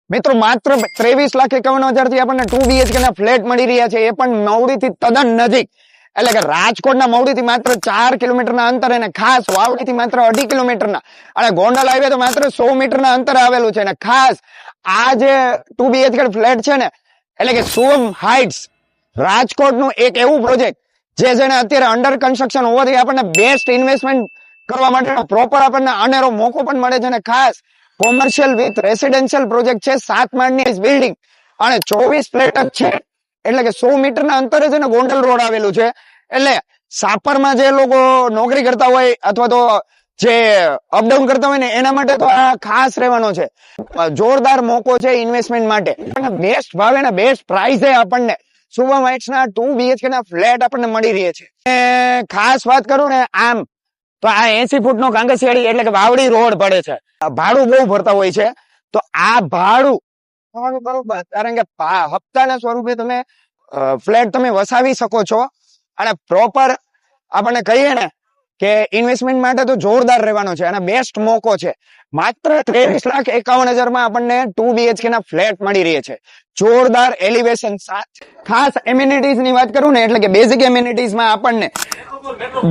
મિત્રો માત્ર 23,51,000 થી આપણને 2 BHK ના ફ્લેટ મળી રહ્યા છે, એ પણ મવડીથી તદ્દન નજીક. એટલે કે રાજકોટના મવડીથી માત્ર 4 કિલોમીટરના અંતરે અને ખાસ વાવડીથી માત્ર 2.5 કિલોમીટરના અને ગોંડલ હાઈવે તો માત્ર 100 મીટરના અંતરે આવેલું છે. અને ખાસ આ જે 2 BHK ફ્લેટ છે ને, એટલે કે શુભમ હાઇટ્સ રાજકોટનું એક એવું પ્રોજેક્ટ જે છે ને અત્યારે અંડર કન્સ્ટ્રક્શન હોવાથી આપણને બેસ્ટ ઇન્વેસ્ટમેન્ટ કરવા માટેનો પ્રોપર આપણને અનેરો મોકો પણ મળે છે. અને ખાસ કોમર્શિયલ વિથ રેસિડેન્શિયલ પ્રોજેક્ટ છે, 7 માળની બિલ્ડિંગ અને 24 ફ્લેટ જ છે. એટલે કે 100 મીટરના અંતરે છે ને ગોંડલ રોડ આવેલું છે. એટલે સાપરમાં જે લોકો નોકરી કરતા હોય અથવા તો જે અપડાઉન કરતા હોય ને એના માટે તો આ ખાસ રહેવાનો છે. જોરદાર મોકો છે ઇન્વેસ્ટમેન્ટ માટે. બેસ્ટ ભાવે ને બેસ્ટ પ્રાઇસે આપણને શુભમ હાઇટ્સ ના 2 BHK ના ફ્લેટ આપણને મળી રહે છે. ખાસ વાત કરું ને આમ તો આ 80 ફૂટનો કાંગસિયાળી એટલે કે વાવડી રોડ પડે છે. ભાડું બહુ ભરતા હોય છે, તો આ ભાડું બરોબર, કારણ કે હપ્તાના સ્વરૂપે તમે ફ્લેટ તમે વસાવી શકો છો. અને પ્રોપર આપણને કહીએ ને કે ઇન્વેસ્ટમેન્ટ માટે તો જોરદાર રહેવાનો છે અને બેસ્ટ મોકો છે. માત્ર 23,51,000 માં આપણને 2 BHK ના ફ્લેટ મળી રહે છે. જોરદાર એલિવેશન. ખાસ એમ્યુનિટીઝ ની વાત કરું ને, એટલે કે બેઝિક એમ્યુનિટીઝ માં આપણને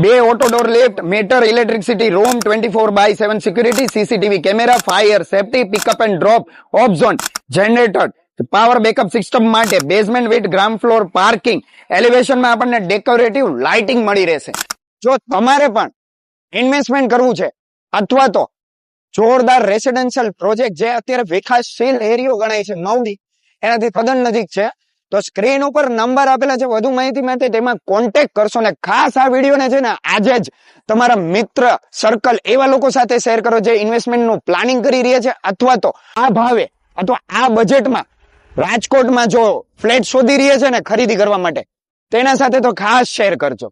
2 auto door lift, meter, electricity, room, 24/7 security, CCTV camera, fire safety, pickup and drop off zone, generator, power backup system માટે, basement with ground floor parking, એલિવેશનમાં આપણને ડેકોરેટિવ લાઇટિંગ મળી રહેશે. જો તમારે પણ ઇન્વેસ્ટમેન્ટ કરવું છે અથવા તો જોરદાર રેસિડેન્શિયલ પ્રોજેક્ટ જે અત્યારે વિકાસશીલ એરિયો ગણાય છે મવડી, એનાથી તદ્દન નજીક છે, તો સ્ક્રીન ઉપર નંબર આપેલા છે. વધુ માહિતી માટે તેમાં કોન્ટેક્ટ કરશો. ને ખાસ આ વિડીયોને છે ને આજે જ તમારા મિત્ર સર્કલ એવા લોકો સાથે શેર કરો જે ઇન્વેસ્ટમેન્ટનું પ્લાનિંગ કરી રહ્યા છે અથવા તો આ ભાવે અથવા આ બજેટમાં રાજકોટમાં જો ફ્લેટ શોધી રહ્યા છે ને ખરીદી કરવા માટે, તેના સાથે તો ખાસ શેર કરજો.